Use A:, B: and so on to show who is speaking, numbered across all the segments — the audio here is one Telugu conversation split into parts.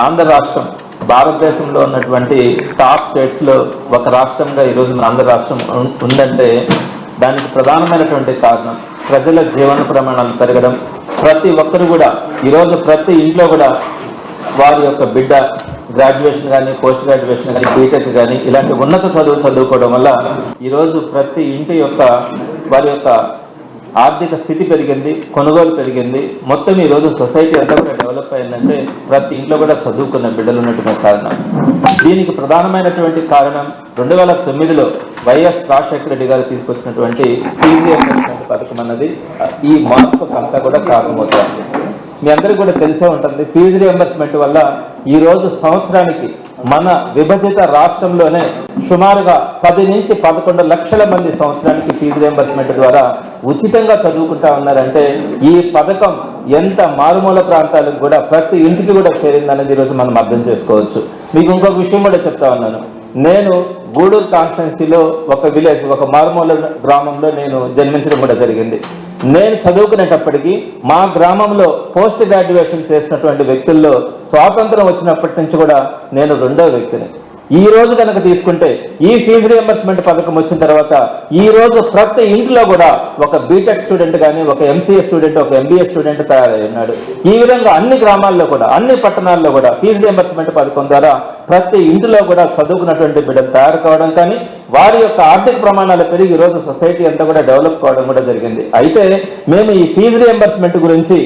A: ఆంధ్ర రాష్ట్రం భారతదేశంలో ఉన్నటువంటి టాప్ స్టేట్స్లో ఒక రాష్ట్రంగా ఈరోజు మన ఆంధ్ర రాష్ట్రం ఉందంటే దానికి ప్రధానమైనటువంటి కారణం ప్రజల జీవన ప్రమాణాలు పెరగడం. ప్రతి ఒక్కరు కూడా ఈరోజు ప్రతి ఇంట్లో కూడా వారి యొక్క బిడ్డ గ్రాడ్యుయేషన్ కానీ, పోస్ట్ గ్రాడ్యుయేషన్ కానీ, బీటెక్ కానీ ఇలాంటి ఉన్నత చదువుకోవడం వల్ల ఈరోజు ప్రతి ఇంటి యొక్క వారి యొక్క ఆర్థిక స్థితి పెరిగింది, కొనుగోలు పెరిగింది. మొత్తం ఈరోజు సొసైటీ ఎంత కూడా డెవలప్ అయిందంటే ప్రతి ఇంట్లో కూడా చదువుకున్న బిడ్డలు ఉన్నటువంటి కారణం. దీనికి ప్రధానమైనటువంటి కారణం 2009లో వైఎస్ రాజశేఖర రెడ్డి గారు తీసుకొచ్చినటువంటి ఫీజు రియంబర్స్మెంట్ పథకం అన్నది ఈ మార్పుకు అంతా కూడా కారణమవుతుంది. మీ అందరికీ కూడా తెలిసే ఉంటుంది, ఫీజు రియంబర్స్మెంట్ వల్ల ఈరోజు సంవత్సరానికి మన విభజిత రాష్ట్రంలోనే సుమారుగా 10 నుంచి 11 లక్షల మంది సంవత్సరానికి ఫీజు రియంబర్స్మెంట్ ద్వారా ఉచితంగా చదువుకుంటా ఉన్నారంటే ఈ పథకం ఎంత మారుమూల ప్రాంతాలకు కూడా ప్రతి ఇంటికి కూడా చేరిందనేది ఈరోజు మనం అర్థం చేసుకోవచ్చు. మీకు ఇంకొక విషయం కూడా చెప్తా ఉన్నాను. నేను గూడూరు కాన్స్టిట్యున్సీలో ఒక విలేజ్, ఒక మారుమూల గ్రామంలో నేను జన్మించడం కూడా జరిగింది. నేను చదువుకునేటప్పటికీ మా గ్రామంలో పోస్ట్ గ్రాడ్యుయేషన్ చేసినటువంటి వ్యక్తుల్లో స్వాతంత్రం వచ్చినప్పటి నుంచి కూడా నేను 2వ వ్యక్తిని. ఈ రోజు కనుక తీసుకుంటే ఈ ఫీజు రియంబర్స్మెంట్ పథకం వచ్చిన తర్వాత ఈ రోజు ప్రతి ఇంట్లో కూడా ఒక బీటెక్ స్టూడెంట్ కానీ, ఒక ఎంసీఏ స్టూడెంట్, ఒక ఎంబీఏ స్టూడెంట్ తయారై ఉన్నాడు. ఈ విధంగా అన్ని గ్రామాల్లో కూడా, అన్ని పట్టణాల్లో కూడా ఫీజు రియంబర్స్మెంట్ పథకం ద్వారా ప్రతి ఇంటిలో కూడా చదువుకున్నటువంటి బిడ్డలు తయారు కావడం కానీ, వారి యొక్క ఆర్థిక ప్రమాణాలు పెరిగి ఈరోజు సొసైటీ అంతా కూడా డెవలప్ కావడం కూడా జరిగింది. అయితే మేము ఈ ఫీజు రియంబర్స్మెంట్ గురించి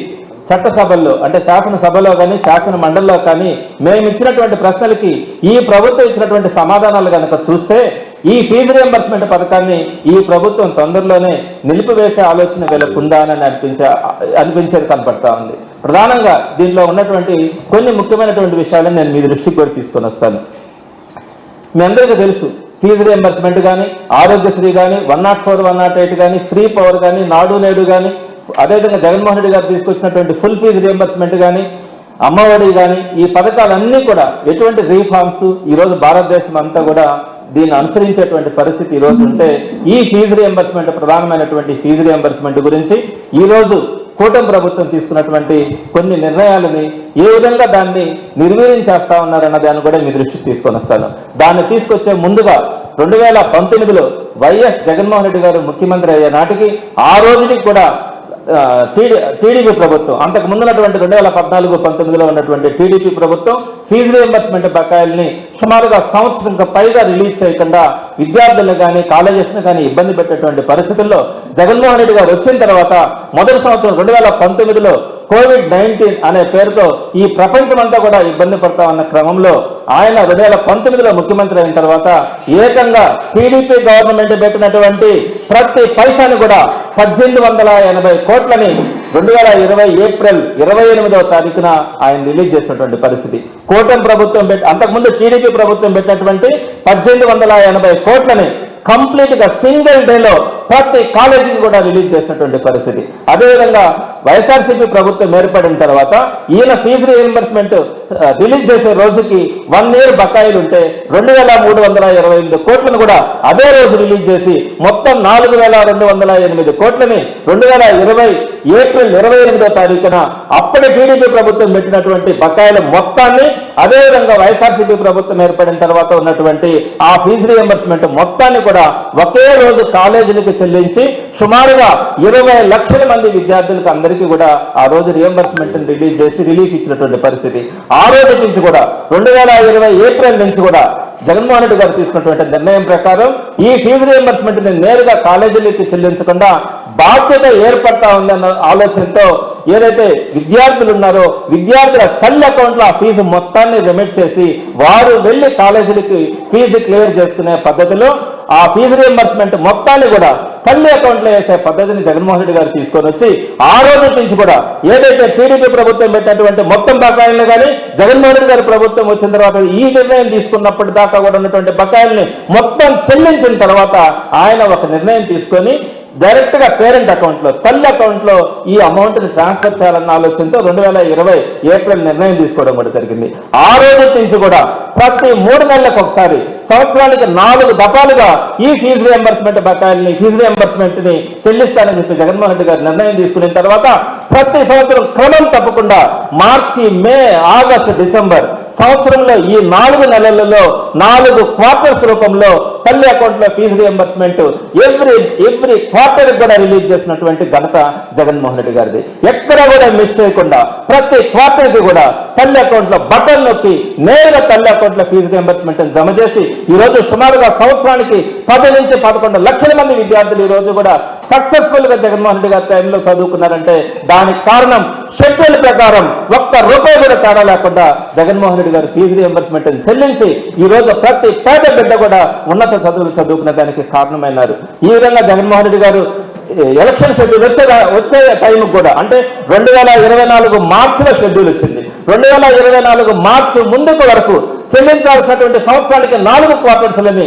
A: చట్టసభల్లో అంటే శాసనసభలో కానీ, శాసన మండలిలో కానీ మేము ఇచ్చినటువంటి ప్రశ్నలకి ఈ ప్రభుత్వం ఇచ్చినటువంటి సమాధానాలు కనుక చూస్తే ఈ ఫీజు రియంబర్స్మెంట్ పథకాన్ని ఈ ప్రభుత్వం తొందరలోనే నిలిపివేసే ఆలోచన వీళ్ళకుందా అని అనిపించేది కనపడతా ఉంది. ప్రధానంగా దీంట్లో ఉన్నటువంటి కొన్ని ముఖ్యమైనటువంటి విషయాలను నేను మీ దృష్టికి కూడా తీసుకొని వస్తాను. మీ అందరికీ తెలుసు, ఫీజు రియంబర్స్మెంట్ కానీ, ఆరోగ్యశ్రీ కానీ, 104, 108 కానీ, ఫ్రీ పవర్ కానీ, నాడు నేడు కానీ, అదేవిధంగా జగన్మోహన్ రెడ్డి గారు తీసుకొచ్చినటువంటి ఫుల్ ఫీజు రియంబర్స్మెంట్ కానీ, అమ్మఒడి కానీ, ఈ పథకాలన్నీ కూడా ఎటువంటి రీఫార్మ్స్ ఈరోజు భారతదేశం అంతా కూడా దీన్ని అనుసరించేటువంటి పరిస్థితి ఈరోజు ఉంటే ఈ ఫీజు రియంబర్స్మెంట్, ప్రధానమైనటువంటి ఫీజు రియంబర్స్మెంట్ గురించి ఈరోజు కూటమి ప్రభుత్వం తీసుకున్నటువంటి కొన్ని నిర్ణయాలని ఏ విధంగా దాన్ని నిర్వీర్యం చేస్తా ఉన్నారన్న దాన్ని కూడా మీ దృష్టికి తీసుకొని వస్తాను. దాన్ని తీసుకొచ్చే ముందుగా 2019లో వైఎస్ జగన్మోహన్ రెడ్డి గారు ముఖ్యమంత్రి అయ్యే నాటికి ఆ రోజుకి కూడా టీడీపీ ప్రభుత్వం, అంతకు ముందున్నటువంటి 2014-19లో ఉన్నటువంటి టీడీపీ ప్రభుత్వం ఫీజు రియంబర్స్మెంట్ బకాయిల్ని సుమారుగా సంవత్సరంకి పైగా రిలీజ్ చేయకుండా విద్యార్థులను కానీ, కాలేజెస్ని కానీ ఇబ్బంది పెట్టేటువంటి పరిస్థితుల్లో జగన్మోహన్ రెడ్డి గారు వచ్చిన తర్వాత మొదటి సంవత్సరం 2019లో COVID-19 అనే పేరుతో ఈ ప్రపంచమంతా కూడా ఇబ్బంది పడతా ఉన్న క్రమంలో ఆయన 2019లో ముఖ్యమంత్రి అయిన తర్వాత ఏకంగా టీడీపీ గవర్నమెంట్ పెట్టినటువంటి ప్రతి పైసాని కూడా 1880 కోట్లని 2020 ఏప్రిల్ 28వ తారీఖున ఆయన రిలీజ్ చేసినటువంటి పరిస్థితి. కూటమి ప్రభుత్వం అంతకుముందు టీడీపీ ప్రభుత్వం పెట్టినటువంటి 1880 కోట్లని కంప్లీట్ గా సింగిల్ డేలో ప్రతి కాలేజీకి కూడా రిలీజ్ చేసినటువంటి పరిస్థితి. అదేవిధంగా వైఎస్ఆర్సీపీ ప్రభుత్వం ఏర్పడిన తర్వాత ఈయన ఫీజు రియంబర్స్మెంట్ రిలీజ్ చేసే రోజుకి 1 ఇయర్ బకాయిలు ఉంటే 2328 కోట్లను కూడా అదే రోజు రిలీజ్ చేసి మొత్తం 4208 కోట్లని 2020 ఏప్రిల్ 28వ తారీఖున అప్పటి టీడీపీ ప్రభుత్వం పెట్టినటువంటి బకాయిల మొత్తాన్ని అదేవిధంగా వైఎస్ఆర్సీపీ ప్రభుత్వం ఏర్పడిన తర్వాత ఉన్నటువంటి ఆ ఫీజు రియంబర్స్మెంట్ మొత్తాన్ని కూడా ఒకే రోజు కాలేజీలకు చెల్లించి సుమారుగా 20 లక్షల మంది విద్యార్థులకు అందరికీ కూడా ఆ రోజు రియంబర్స్మెంట్ రిలీజ్ చేసి రిలీఫ్ ఇచ్చినటువంటి పరిస్థితి. ఆ రోజు నుంచి కూడా 2020 ఏప్రిల్ నుంచి కూడా జగన్మోహన్ రెడ్డి గారు తీసుకున్నటువంటి నిర్ణయం ప్రకారం ఈ ఫీజు రియంబర్స్మెంట్ ని నేరుగా కాలేజీలకి చెల్లించకుండా బాధ్యత ఏర్పడతా ఉందన్న ఆలోచనతో ఏదైతే విద్యార్థులు ఉన్నారో విద్యార్థుల తల్లి అకౌంట్లో ఆ ఫీజు మొత్తాన్ని రెమిట్ చేసి వారు వెళ్లి కాలేజీలకి ఫీజు క్లియర్ చేసుకునే పద్ధతిలో ఆ ఫీజు రియంబర్స్మెంట్ మొత్తాన్ని కూడా తల్లి అకౌంట్లో వేసే పద్ధతిని జగన్మోహన్ రెడ్డి గారు తీసుకొని వచ్చి ఆ రోజు నుంచి కూడా ఏదైతే టీడీపీ ప్రభుత్వం పెట్టినటువంటి మొత్తం బకాయిలను కానీ జగన్మోహన్ రెడ్డి గారి ప్రభుత్వం వచ్చిన తర్వాత ఈ నిర్ణయం తీసుకున్నప్పటి దాకా కూడా ఉన్నటువంటి బకాయిల్ని మొత్తం చెల్లించిన తర్వాత ఆయన ఒక నిర్ణయం తీసుకొని డైరెక్ట్ గా పేరెంట్ అకౌంట్ లో, తల్లి అకౌంట్ లో ఈ అమౌంట్ ని ట్రాన్స్ఫర్ చేయాలన్న ఆలోచనతో 2020 ఏప్రిల్ నిర్ణయం తీసుకోవడం కూడా జరిగింది. ఆ రోజు నుంచి కూడా ప్రతి 3 నెలలకు ఒకసారి సంవత్సరానికి 4 దఫాలుగా ఈ ఫీజు రియంబర్స్మెంట్ బకాయిల్ని ఫీజు రియంబర్స్మెంట్ ని చెల్లిస్తానని చెప్పి జగన్మోహన్ రెడ్డి గారు నిర్ణయం తీసుకున్న తర్వాత ప్రతి సంవత్సరం క్రమం తప్పకుండా మార్చి, మే, ఆగస్టు, డిసెంబర్ సంవత్సరంలో ఈ 4 నెలలలో 4 క్వార్టర్స్ రూపంలో తల్లి అకౌంట్ లో ఫీజు రియంబర్స్మెంట్ ఎవ్రీ క్వార్టర్ కూడా రిలీజ్ చేసినటువంటి ఘనత జగన్మోహన్ రెడ్డి గారిది. ఎక్కడ కూడా మిస్ చేయకుండా ప్రతి క్వార్టర్ కి కూడా తల్లి అకౌంట్ లో బటన్ నొక్కి నేరుగా తల్లి అకౌంట్ లో ఫీజు రియంబర్స్మెంట్ జమ చేసి ఈ రోజు సుమారుగా సంవత్సరానికి 10 నుంచి 11 లక్షల మంది విద్యార్థులు ఈ రోజు కూడా సక్సెస్ఫుల్ గా జగన్మోహన్ రెడ్డి గారి టైంలో చదువుకున్నారంటే దానికి కారణం షెడ్యూల్ ప్రకారం ₹1 కూడా తేడా లేకుండా జగన్మోహన్ రెడ్డి గారు ఫీజు రియంబర్స్మెంట్ చెల్లించి ఈ రోజు ప్రతి పేద బిడ్డ కూడా ఉన్నత చదువులు చదువుకునే దానికి కారణమైనారు. ఈ విధంగా జగన్మోహన్ రెడ్డి గారు ఎలక్షన్ షెడ్యూల్ వచ్చే టైం కూడా అంటే 2024 మార్చిలో షెడ్యూల్ వచ్చింది. 2024 మార్చి ముందుకు వరకు చెల్లించాల్సినటువంటి సంవత్సరానికి 4 క్వార్టర్స్లని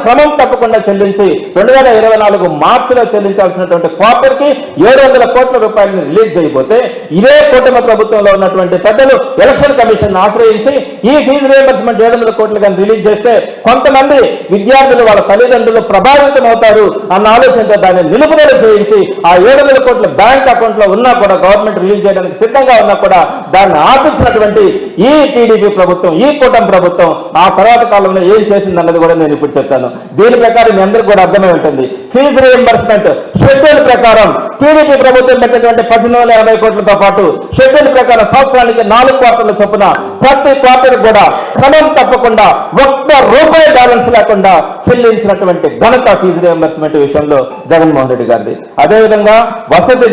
A: క్రమం తప్పకుండా చెల్లించి 2024 మార్చిలో చెల్లించాల్సినటువంటి క్వార్టర్ కి 700 కోట్ల రూపాయలను రిలీజ్ చేయబోతే ఇదే కూటమి ప్రభుత్వంలో ఉన్నటువంటి పెద్దలు ఎలక్షన్ కమిషన్ ఆశ్రయించి ఈ ఫీజు రియంబర్స్మెంట్ 700 కోట్లు కానీ రిలీజ్ చేస్తే కొంతమంది విద్యార్థులు వాళ్ళ తల్లిదండ్రులు ప్రభావితం అవుతారు అన్న ఆలోచనతో దాన్ని నిలుపుదల చేయించి ఆ 700 కోట్ల బ్యాంక్ అకౌంట్ లో ఉన్నా కూడా గవర్నమెంట్ రిలీజ్ చేయడానికి సిద్ధంగా ఉన్నా కూడా దాన్ని ఆపించినటువంటి ఈ టీడీపీ ప్రభుత్వం, ఈ కూటమి ప్రభుత్వం ఆ తర్వాత కాలంలో ఏం చేసింది అన్నది కూడా నేను ఇప్పుడు చెప్తాను. దీని ప్రకారం మీ అందరికీ కూడా అర్థమై ఉంటుంది. ఫీజు రియంబర్స్మెంట్ షెడ్యూల్ ప్రకారం టీడీపీ ప్రభుత్వం పెట్టినటువంటి 1880 కోట్లతో పాటు షెడ్యూల్ ప్రకారం సంవత్సరానికి 4 క్వార్టర్ల చొప్పున ప్రతి క్వార్టర్ కూడా క్రమం తప్పకుండా ₹1 బ్యాలెన్స్ లేకుండా చెల్లించినటువంటి ఘనత ఫీజు రియంబర్స్మెంట్ విషయంలో జగన్మోహన్ రెడ్డి గారిది. అదేవిధంగా వసతి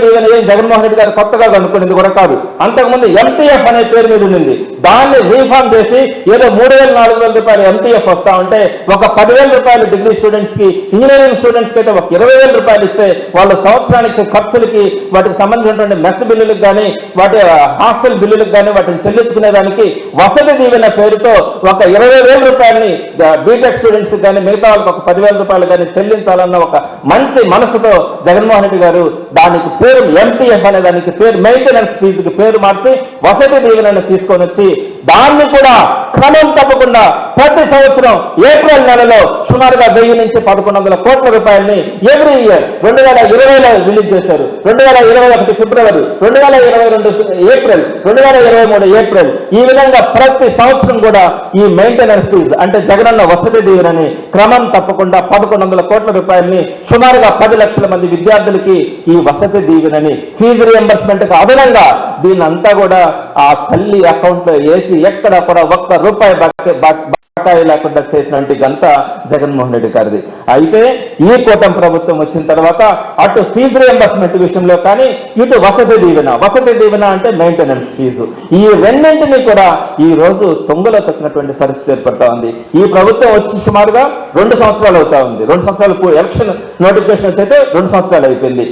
A: దీవెన ఏం జగన్మోహన్ రెడ్డి గారు కొత్తగా కనుక్కునేది కూడా కాదు. అంతకుముందు MTF అనే పేరు మీద ఉంది. దాన్ని రీఫార్మ్ చేసి ఏదో 3,000-4,000 రూపాయలు MTF వస్తా ఉంటే ఒక 10,000 రూపాయలు డిగ్రీ స్టూడెంట్స్ కి, ఇంజనీరింగ్ స్టూడెంట్స్ కి అయితే ఒక 20,000 రూపాయలు ఇస్తే వాళ్ళు సంవత్సరానికి ఖర్చులకి వాటికి సంబంధించినటువంటి మెస్ బిల్లులకు కానీ వాటి హాస్టల్ బిల్లులకు కానీ వాటిని చెల్లించుకునేదానికి వసతి దీవెన పేరుతో ఒక 20,000 రూపాయలని బీటెక్ స్టూడెంట్స్ కానీ మిగతా వాళ్ళకి ఒక 10,000 రూపాయలు కానీ చెల్లించాలన్న ఒక మంచి మనసుతో జగన్మోహన్ రెడ్డి గారు దానికి పేరు MTF అనే దానికి పేరు మెయింటెనెన్స్ ఫీజుకి పేరు మార్చి వసతి దీవెనను తీసుకొని వచ్చి దాన్ని కూడా క్రమం తప్పకుండా ప్రతి సంవత్సరం ఏప్రిల్ నెలలో సుమారుగా 1000 నుంచి 1,100 కోట్ల రూపాయలని ఎవ్రీ ఇయర్ 2020లో రిలీజ్ చేశారు. 2021 ఫిబ్రవరి, 2022 ఏప్రిల్, 2023 ఏప్రిల్ ఈ విధంగా ప్రతి సంవత్సరం కూడా ఈ మెయింటెనెన్స్ ఫీజు అంటే జగనన్న వసతి దీవెనని క్రమం తప్పకుండా 1,100 కోట్ల రూపాయలని సుమారుగా 10 లక్షల మంది విద్యార్థులకి ఈ వసతి దీవెనని ఫీజు రియంబర్స్మెంట్ కు అదనంగా దీన్ని అంతా కూడా ఆ తల్లి అకౌంట్ లో వేసి ఎక్కడ కూడా ₹1 బకాయి లేకుండా చేసినటువంటి ఘనత జగన్మోహన్ రెడ్డి గారిది. అయితే ఈ కూటమి ప్రభుత్వం వచ్చిన తర్వాత అటు ఫీజు రియంబర్స్మెంట్ విషయంలో కానీ ఇటు వసతి దీవెన అంటే మెయింటెనెన్స్ ఫీజు ఈ రెండింటినీ కూడా ఈ రోజు తొంగలో తక్కినటువంటి పరిస్థితి ఏర్పడతా ఉంది. ఈ ప్రభుత్వం వచ్చి సుమారుగా 2 సంవత్సరాలు అవుతా ఉంది. 2 సంవత్సరాలు ఎలక్షన్ నోటిఫికేషన్ వచ్చి అయితే 2 సంవత్సరాలు అయిపోయింది.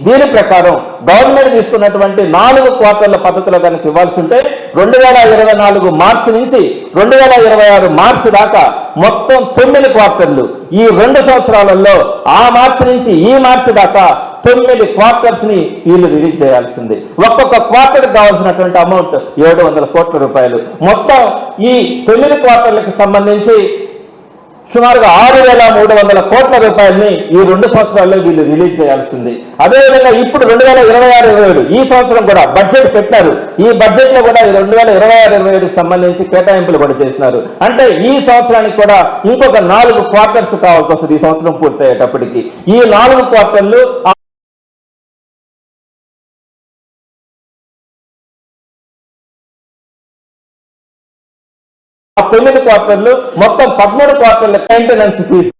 A: దీని ప్రకారం గవర్నమెంట్ తీసుకున్నటువంటి 4 క్వార్టర్ల పద్ధతిలో కనుక ఇవ్వాల్సి ఉంటే 2024 మార్చి నుంచి 2026 మార్చి దాకా మొత్తం 9 క్వార్టర్లు. ఈ 2 సంవత్సరాలలో ఆ మార్చి నుంచి ఈ మార్చి దాకా 9 క్వార్టర్స్ ని వీళ్ళు రిలీజ్ చేయాల్సింది. ఒక్కొక్క క్వార్టర్ కావాల్సినటువంటి అమౌంట్ 700 కోట్ల రూపాయలు. మొత్తం ఈ 9 క్వార్టర్లకు సంబంధించి సుమారుగా 6,300 కోట్ల రూపాయలని ఈ 2 సంవత్సరాల్లో వీళ్ళు రిలీజ్ చేయాల్సింది. అదేవిధంగా ఇప్పుడు 2026-27 ఈ సంవత్సరం కూడా బడ్జెట్ పెట్టారు. ఈ బడ్జెట్ లో కూడా 2026-27 సంబంధించి కేటాయింపులు కూడా చేసినారు. అంటే ఈ సంవత్సరానికి కూడా ఇంకొక 4 క్వార్టర్స్ కావాల్సి వస్తుంది. ఈ సంవత్సరం పూర్తయ్యేటప్పటికి ఈ 4 క్వార్టర్లు 9 క్వార్టర్లు మొత్తం 13 క్వార్టర్ల మెయింటెనెన్స్ ఫీజు